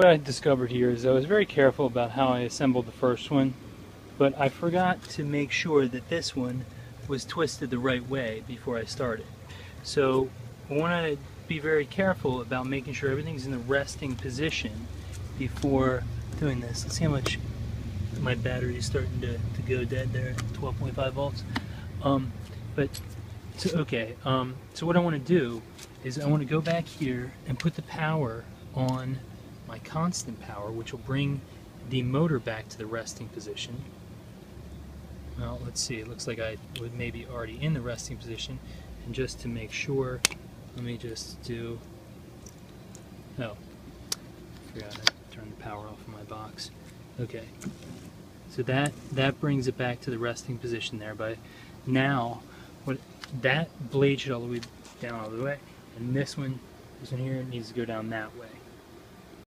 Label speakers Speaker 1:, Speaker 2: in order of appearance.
Speaker 1: What I discovered here is I was very careful about how I assembled the first one, but I forgot to make sure that this one was twisted the right way before I started. So I want to be very careful about making sure everything's in the resting position before doing this. Let's see how much my battery is starting to go dead there at 12.5 volts. So what I want to do is I want to go back here and put the power on my constant power, which will bring the motor back to the resting position. Well, let's see, it looks like I was maybe already in the resting position, and just to make sure, let me just do, oh, forgot to turn the power off of my box. Okay, so that brings it back to the resting position there, but now, that blade should all the way down all the way, and this one here needs to go down that way.